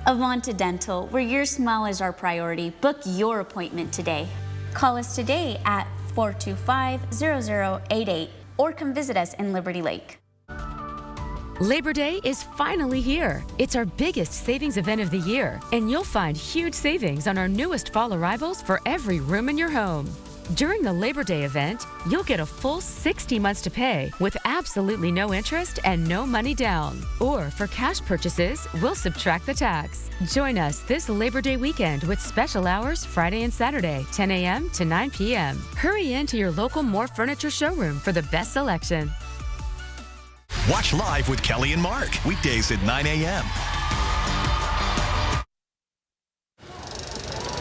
Avanta Dental, where your smile is our priority. Book your appointment today. Call us today at 425-0088 or come visit us in Liberty Lake. Labor Day is finally here. It's our biggest savings event of the year, and you'll find huge savings on our newest fall arrivals for every room in your home. During the Labor Day event, you'll get a full 60 months to pay with absolutely no interest and no money down. Or for cash purchases, we'll subtract the tax. Join us this Labor Day weekend with special hours Friday and Saturday, 10 a.m. to 9 p.m. Hurry into your local More Furniture showroom for the best selection. Watch Live with Kelly and Mark, weekdays at 9 a.m.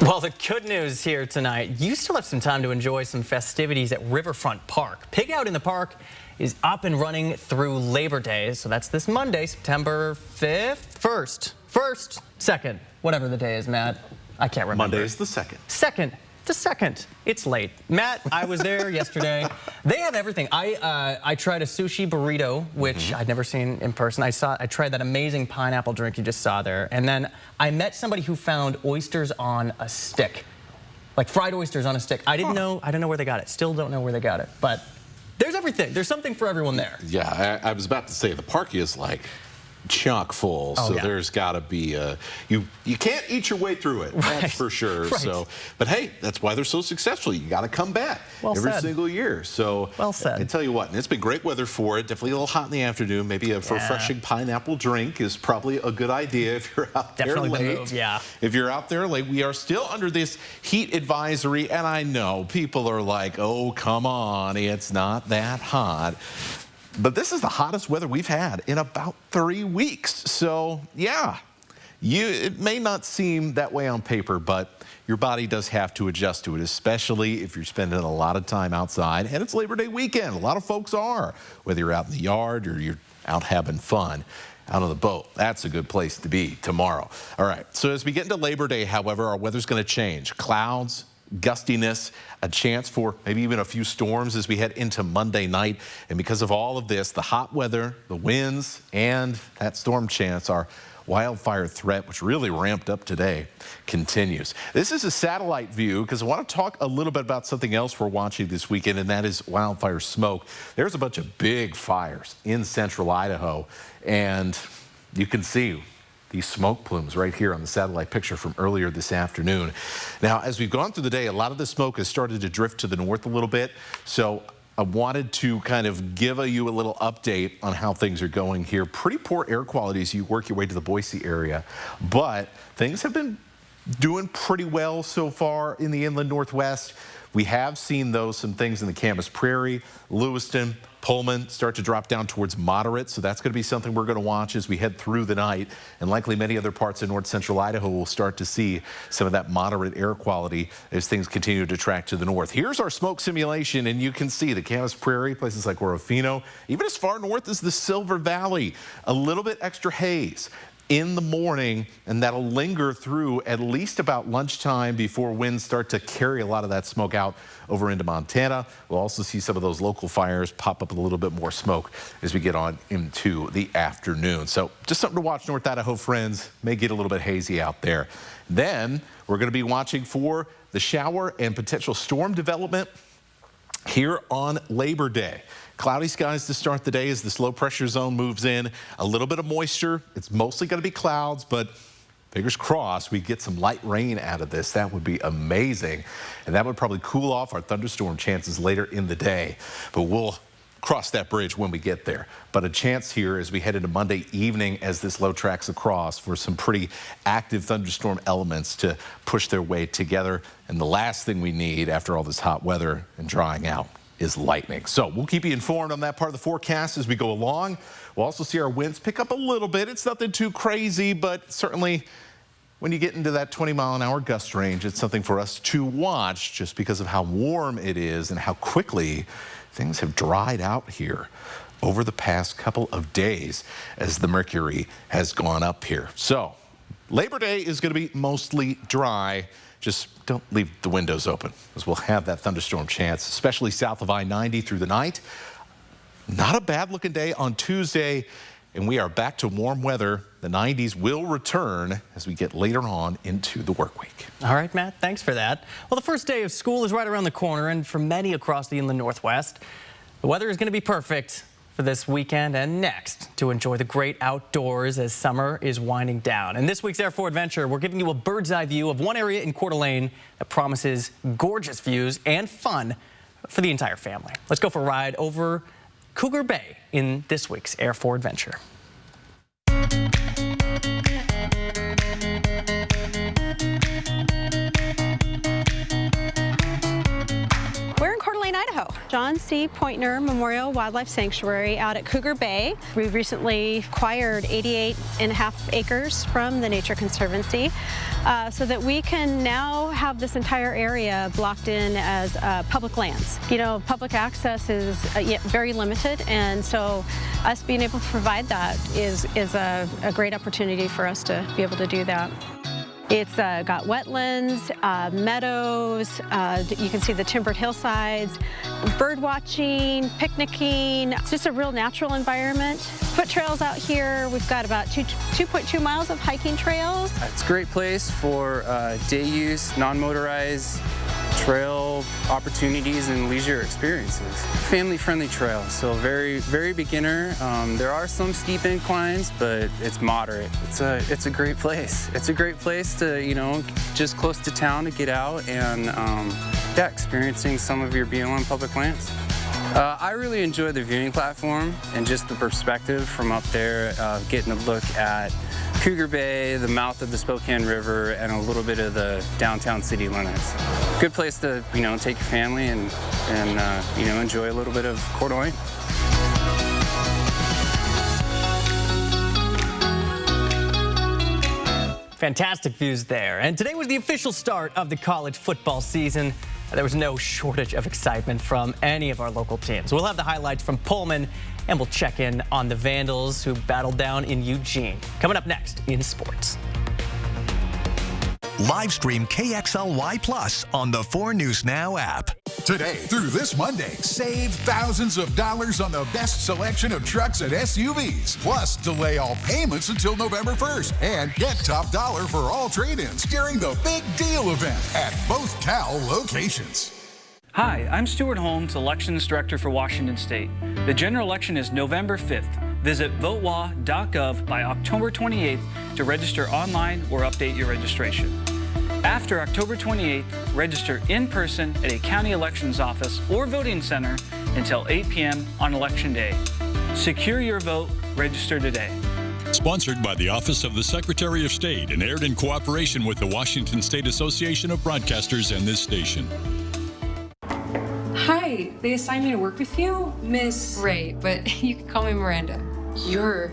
Well, the good news here tonight, you still have some time to enjoy some festivities at Riverfront Park. Pig Out in the Park is up and running through Labor Day, so that's this Monday, September 5th, 1st, 2nd, whatever the day is, Matt. I can't remember. Monday is the 2nd. The 2nd. It's late. Matt, I was there yesterday. They have everything. I tried a sushi burrito, which I'd never seen in person. I tried that amazing pineapple drink you just saw there. And then I met somebody who found oysters on a stick. Like fried oysters on a stick. I don't know where they got it. Still don't know where they got it. But there's everything. There's something for everyone there. Yeah, I was about to say the park is like chock full, so there's got to be you can't eat your way through it, that's for sure. So, but hey, that's why they're so successful. You got to come back every single year. So, well said. I tell you what, and it's been great weather for it. Definitely a little hot in the afternoon. Maybe a refreshing pineapple drink is probably a good idea if you're out there late. If you're out there late, we are still under this heat advisory, and I know people are like, "Oh, come on, it's not that hot." But this is the hottest weather we've had in about 3 weeks. So, yeah, it may not seem that way on paper, but your body does have to adjust to it, especially if you're spending a lot of time outside. And it's Labor Day weekend. A lot of folks are, whether you're out in the yard or you're out having fun. Out on the boat. That's a good place to be tomorrow. All right, so as we get into Labor Day, however, our weather's going to change. Clouds, gustiness, a chance for maybe even a few storms as we head into Monday night. And because of all of this, the hot weather, the winds, and that storm chance, our wildfire threat, which really ramped up today, continues. This is a satellite view because I want to talk a little bit about something else we're watching this weekend, and that is wildfire smoke. There's a bunch of big fires in central Idaho, and you can see these smoke plumes right here on the satellite picture from earlier this afternoon. Now, as we've gone through the day, a lot of the smoke has started to drift to the north a little bit. So I wanted to kind of give you a little update on how things are going here. Pretty poor air quality as you work your way to the Boise area, but things have been doing pretty well so far in the inland Northwest. We have seen, though, some things in the Camas Prairie, Lewiston, Pullman start to drop down towards moderate, so that's going to be something we're going to watch as we head through the night. And likely many other parts of north central Idaho will start to see some of that moderate air quality as things continue to track to the north. Here's our smoke simulation, and you can see the Camas Prairie, places like Orofino, even as far north as the Silver Valley. A little bit extra haze in the morning, and that'll linger through at least about lunchtime before winds start to carry a lot of that smoke out over into Montana. We'll also see some of those local fires pop up a little bit more smoke as we get on into the afternoon. So just something to watch, North Idaho friends. May get a little bit hazy out there. Then we're going to be watching for the shower and potential storm development here on Labor Day. Cloudy skies to start the day as this low pressure zone moves in. A little bit of moisture. It's mostly going to be clouds, but fingers crossed we get some light rain out of this. That would be amazing. And that would probably cool off our thunderstorm chances later in the day. But we'll cross that bridge when we get there. But a chance here as we head into Monday evening as this low tracks across for some pretty active thunderstorm elements to push their way together. And the last thing we need after all this hot weather and drying out is lightning. So we'll keep you informed on that part of the forecast as we go along. We'll also see our winds pick up a little bit. It's nothing too crazy, but certainly when you get into that 20-mile-an-hour gust range, it's something for us to watch just because of how warm it is and how quickly things have dried out here over the past couple of days as the mercury has gone up here. So Labor Day is going to be mostly dry. Just don't leave the windows open, as we'll have that thunderstorm chance, especially south of I-90 through the night. Not a bad looking day on Tuesday, and we are back to warm weather. The 90s will return as we get later on into the work week. All right, Matt, thanks for that. Well, the first day of school is right around the corner, and for many across the inland Northwest, the weather is going to be perfect for for this weekend and next to enjoy the great outdoors as summer is winding down. In this week's Air 4 Adventure, we're giving you a bird's eye view of one area in Coeur d'Alene that promises gorgeous views and fun for the entire family. Let's go for a ride over Cougar Bay in this week's Air 4 Adventure. We're in Coeur d'Alene, Idaho. John C. Pointner Memorial Wildlife Sanctuary out at Cougar Bay. We recently acquired 88.5 acres from the Nature Conservancy so that we can now have this entire area blocked in as public lands. You know, public access is very limited, and so us being able to provide that is a great opportunity for us to be able to do that. It's got wetlands, meadows, you can see the timbered hillsides, bird watching, picnicking. It's just a real natural environment. Foot trails out here, we've got about 2.2 miles of hiking trails. It's a great place for day use, non-motorized trail opportunities and leisure experiences. Family-friendly trail, so very beginner. There are some steep inclines, but it's moderate. It's a great place. It's a great place to, you know, just close to town to get out and yeah, experiencing some of your BLM public lands. I really enjoy the viewing platform and just the perspective from up there, getting a look at Cougar Bay, the mouth of the Spokane River, and a little bit of the downtown city limits. Good place to, you know, take your family and you know, enjoy a little bit of Coeur d'Alene. Fantastic views there. And today was the official start of the college football season. There was no shortage of excitement from any of our local teams. We'll have the highlights from Pullman, and we'll check in on the Vandals who battled down in Eugene. Coming up next in sports. Live stream KXLY Plus on the 4 News Now app. Today through this Monday, save thousands of dollars on the best selection of trucks and SUVs. Plus, delay all payments until November 1st and get top dollar for all trade-ins during the Big Deal event at both Cal locations. Hi, I'm Stuart Holmes, Elections Director for Washington State. The general election is November 5th. Visit votewa.gov by October 28th to register online or update your registration. After October 28th, register in person at a county elections office or voting center until 8 p.m. on Election Day. Secure your vote. Register today. Sponsored by the Office of the Secretary of State and aired in cooperation with the Washington State Association of Broadcasters and this station. Hi, they assigned me to work with you, Miss... Right, but you can call me Miranda. You're...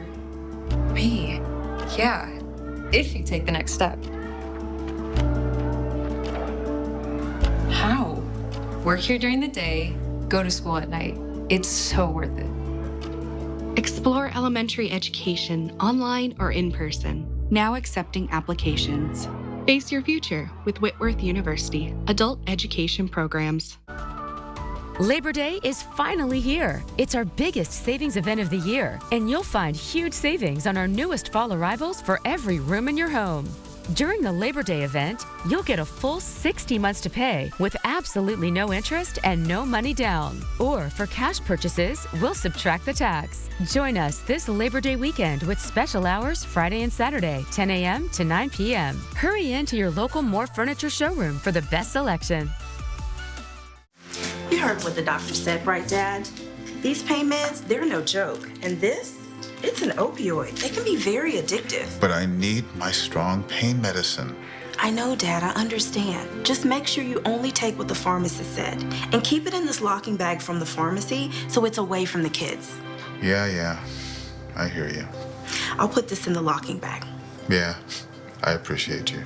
me. Yeah, if you take the next step. How? Work here during the day, go to school at night. It's so worth it. Explore elementary education, online or in person. Now accepting applications. Face your future with Whitworth University. Adult education programs. Labor Day is finally here. It's our biggest savings event of the year, and you'll find huge savings on our newest fall arrivals for every room in your home. During the Labor Day event, you'll get a full 60 months to pay with absolutely no interest and no money down. Or for cash purchases, we'll subtract the tax. Join us this Labor Day weekend with special hours Friday and Saturday, 10 a.m. to 9 p.m. Hurry into your local More Furniture showroom for the best selection. You heard what the doctor said, right, Dad? These pain meds, they're no joke. And this? It's an opioid. They can be very addictive. But I need my strong pain medicine. I know, Dad, I understand. Just make sure you only take what the pharmacist said. And keep it in this locking bag from the pharmacy so it's away from the kids. Yeah. I hear you. I'll put this in the locking bag. Yeah, I appreciate you.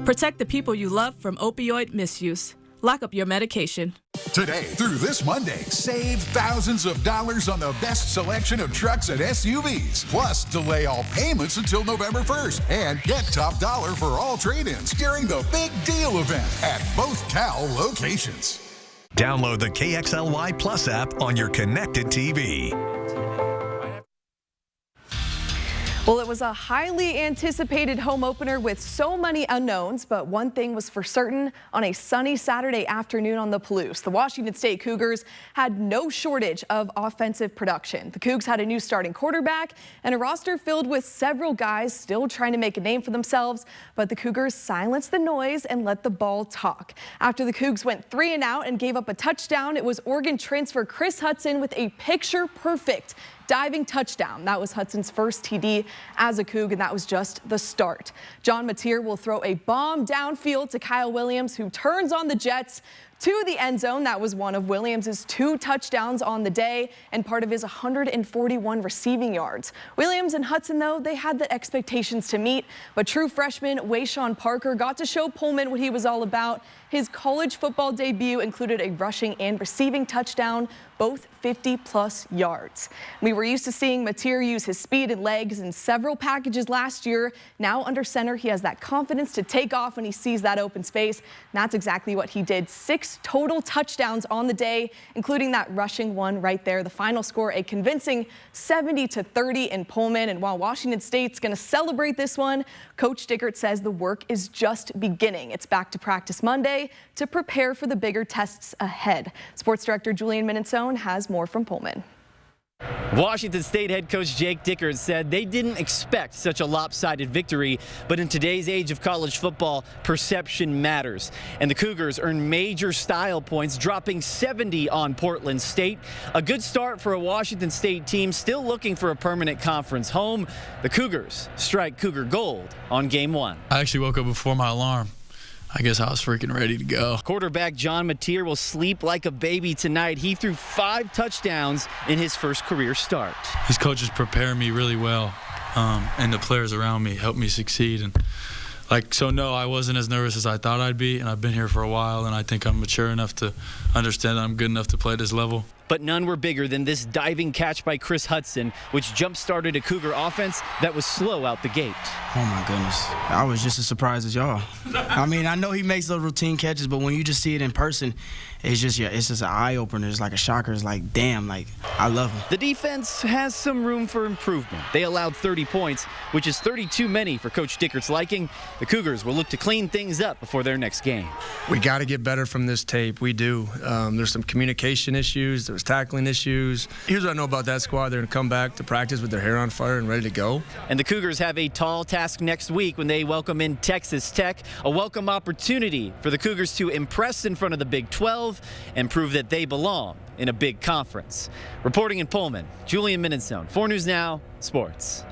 Protect the people you love from opioid misuse. Lock up your medication. Today through this Monday, save thousands of dollars on the best selection of trucks and SUVs. Plus, delay all payments until November 1st and get top dollar for all trade-ins during the Big Deal event at both Cal locations. Download the KXLY Plus app on your connected TV. Well, it was a highly anticipated home opener with so many unknowns, but one thing was for certain on a sunny Saturday afternoon on the Palouse. The Washington State Cougars had no shortage of offensive production. The Cougs had a new starting quarterback and a roster filled with several guys still trying to make a name for themselves, but the Cougars silenced the noise and let the ball talk. After the Cougs went 3 and out and gave up a touchdown, it was Oregon transfer Chris Hudson with a picture-perfect diving touchdown. That was Hudson's first TD as a Coug, and that was just the start. John Mateer will throw a bomb downfield to Kyle Williams, who turns on the Jets to the end zone. That was one of Williams' 2 touchdowns on the day and part of his 141 receiving yards. Williams and Hudson, though, they had the expectations to meet, but true freshman Wayshawn Parker got to show Pullman what he was all about. His college football debut included a rushing and receiving touchdown, both 50-plus yards. We were used to seeing Mateer use his speed and legs in several packages last year. Now under center, he has that confidence to take off when he sees that open space. And that's exactly what he did. 6 total touchdowns on the day, including that rushing one right there. The final score, a convincing 70-30 in Pullman. And while Washington State's going to celebrate this one, Coach Dickert says the work is just beginning. It's back to practice Monday to prepare for the bigger tests ahead. Sports Director Julian Minnesone has more from Pullman. Washington State head coach Jake Dickert said they didn't expect such a lopsided victory, but in today's age of college football, perception matters. And the Cougars earned major style points, dropping 70 on Portland State. A good start for a Washington State team still looking for a permanent conference home. The Cougars strike Cougar gold on game 1. I actually woke up before my alarm. I guess I was freaking ready to go. Quarterback John Mateer will sleep like a baby tonight. He threw 5 touchdowns in his first career start. These coaches prepare me really well, and the players around me help me succeed. And no, I wasn't as nervous as I thought I'd be, and I've been here for a while, and I think I'm mature enough to understand that I'm good enough to play at this level. But none were bigger than this diving catch by Chris Hudson, which jump-started a Cougar offense that was slow out the gate. Oh, my goodness. I was just as surprised as y'all. I mean, I know he makes those routine catches, but when you just see it in person, it's just an eye-opener. It's like a shocker. It's like, damn, I love him. The defense has some room for improvement. They allowed 30 points, which is 32 many for Coach Dickert's liking. The Cougars will look to clean things up before their next game. We got to get better from this tape. We do. There's some communication issues. There's tackling issues. Here's what I know about that squad. They're going to come back to practice with their hair on fire and ready to go. And the Cougars have a tall task next week when they welcome in Texas Tech, a welcome opportunity for the Cougars to impress in front of the Big 12 and prove that they belong in a big conference. Reporting in Pullman, Julian Minnesone, 4 News Now Sports.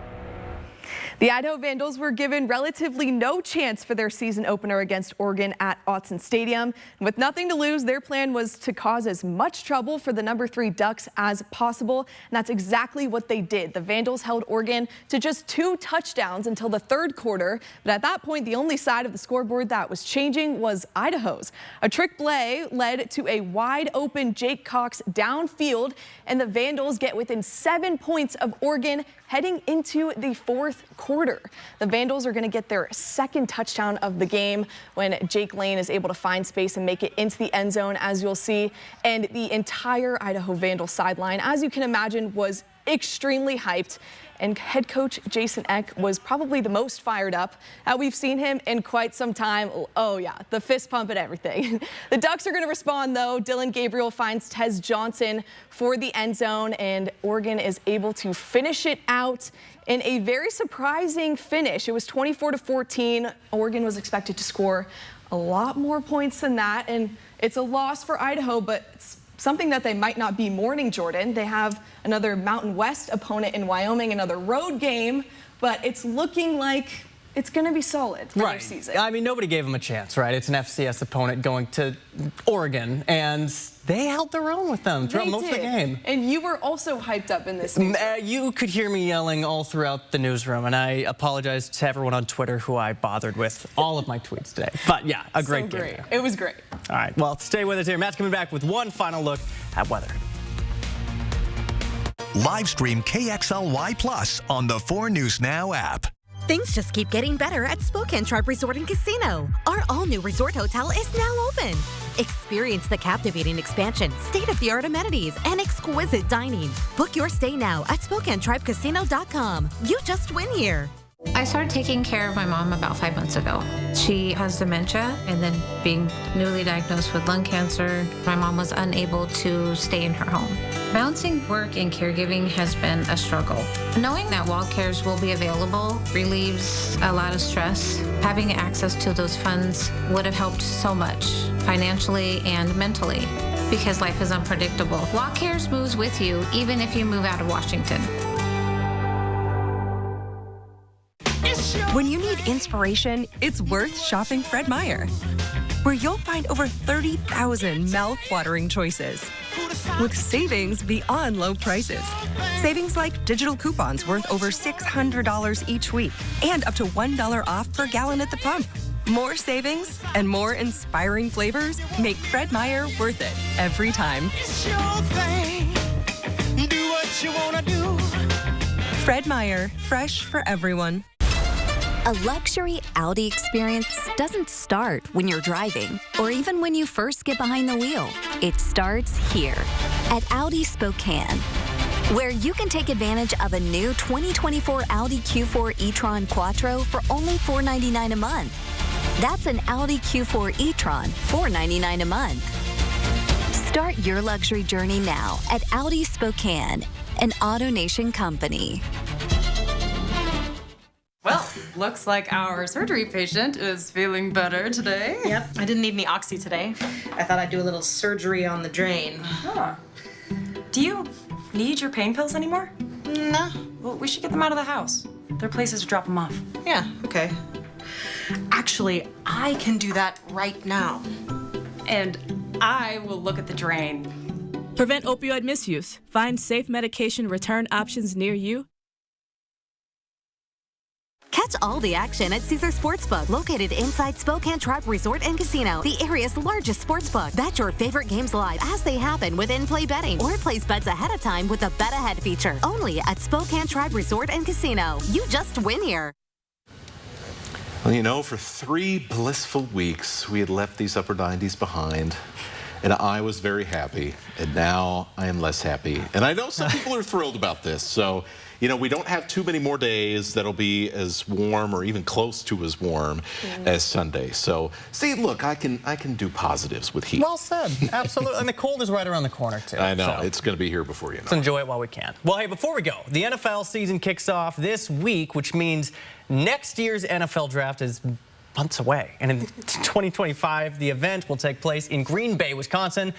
The Idaho Vandals were given relatively no chance for their season opener against Oregon at Autzen Stadium. And with nothing to lose, their plan was to cause as much trouble for the number 3 Ducks as possible. And that's exactly what they did. The Vandals held Oregon to just 2 touchdowns until the 3rd quarter. But at that point, the only side of the scoreboard that was changing was Idaho's. A trick play led to a wide open Jake Cox downfield, and the Vandals get within 7 points of Oregon heading into the 4th quarter. The Vandals are going to get their 2nd touchdown of the game when Jake Lane is able to find space and make it into the end zone, as you'll see. And the entire Idaho Vandals sideline, as you can imagine, was extremely hyped. And head coach Jason Eck was probably the most fired up. We've seen him in quite some time. Oh, yeah, the fist pump and everything. The Ducks are going to respond, though. Dylan Gabriel finds Tez Johnson for the end zone, and Oregon is able to finish it out in a very surprising finish. It was 24-14. Oregon was expected to score a lot more points than that, and it's a loss for Idaho, but it's something that they might not be mourning, Jordan. They have another Mountain West opponent in Wyoming, another road game, but it's looking like it's going to be solid for their season. I mean, nobody gave them a chance, right? It's an FCS opponent going to Oregon, and they held their own with them throughout most of the game. And you were also hyped up in this game. You could hear me yelling all throughout the newsroom, and I apologize to everyone on Twitter who I bothered with all of my tweets today. But yeah, a great game. Great. It was great. All right, well, stay with us here. Matt's coming back with one final look at weather. Live stream KXLY Plus on the 4 News Now app. Things just keep getting better at Spokane Tribe Resort and Casino. Our all-new resort hotel is now open. Experience the captivating expansion, state-of-the-art amenities, and exquisite dining. Book your stay now at SpokaneTribeCasino.com. You just win here. I started taking care of my mom about 5 months ago. She has dementia, and then being newly diagnosed with lung cancer, my mom was unable to stay in her home. Balancing work and caregiving has been a struggle. Knowing that Wall Cares will be available relieves a lot of stress. Having access to those funds would have helped so much, financially and mentally, because life is unpredictable. Wall Cares moves with you, even if you move out of Washington. When you need inspiration, it's worth shopping Fred Meyer, where you'll find over 30,000 mouth-watering choices, with savings beyond low prices. Savings like digital coupons worth over $600 each week, and up to $1 off per gallon at the pump. More savings and more inspiring flavors make Fred Meyer worth it every time. It's your thing. Do what you wanna do. Fred Meyer, fresh for everyone. A luxury Audi experience doesn't start when you're driving or even when you first get behind the wheel. It starts here at Audi Spokane, where you can take advantage of a new 2024 Audi Q4 e-tron Quattro for only $499 a month. That's an Audi Q4 e-tron, $499 a month. Start your luxury journey now at Audi Spokane, an AutoNation company. Well, looks like our surgery patient is feeling better today. Yep, I didn't need any oxy today. I thought I'd do a little surgery on the drain. Huh. Do you need your pain pills anymore? No. Well, we should get them out of the house. There are places to drop them off. Yeah, okay. Actually, I can do that right now. And I will look at the drain. Prevent opioid misuse. Find safe medication return options near you. Catch all the action at Caesar Sportsbook, located inside Spokane Tribe Resort and Casino, the area's largest sportsbook. Bet your favorite games live as they happen with in-play betting, or place bets ahead of time with the Bet Ahead feature. Only at Spokane Tribe Resort and Casino. You just win here. Well, you know, for 3 blissful weeks, we had left these upper 90s behind, and I was very happy, and now I am less happy. And I know some people are thrilled about this, so, you know, we don't have too many more days that'll be as warm or even close to as warm as Sunday. So, see, look, I can do positives with heat. Well said. Absolutely. And the cold is right around the corner, too. I know. So It's going to be here before you know. Let's enjoy it while we can. Well, hey, before we go, the NFL season kicks off this week, which means next year's NFL draft is months away. And in 2025, the event will take place in Green Bay, Wisconsin.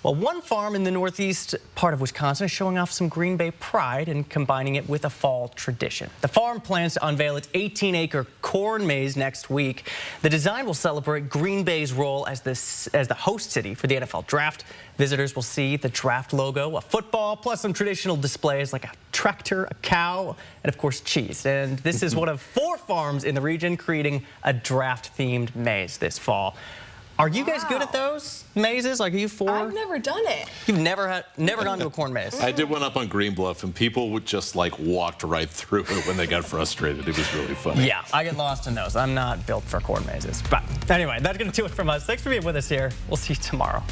Well, one farm in the northeast part of Wisconsin is showing off some Green Bay pride and combining it with a fall tradition. The farm plans to unveil its 18-acre corn maze next week. The design will celebrate Green Bay's role as the host city for the NFL draft. Visitors will see the draft logo, a football, plus some traditional displays like a tractor, a cow, and of course cheese. And this is one of 4 farms in the region creating a draft-themed maze this fall. Are you guys good at those mazes? Like, are you for? I've never done it. You've never gone to a corn maze? I did one up on Green Bluff, and people would just, like, walked right through it when they got frustrated. It was really funny. Yeah, I get lost in those. I'm not built for corn mazes. But anyway, that's going to do it from us. Thanks for being with us here. We'll see you tomorrow.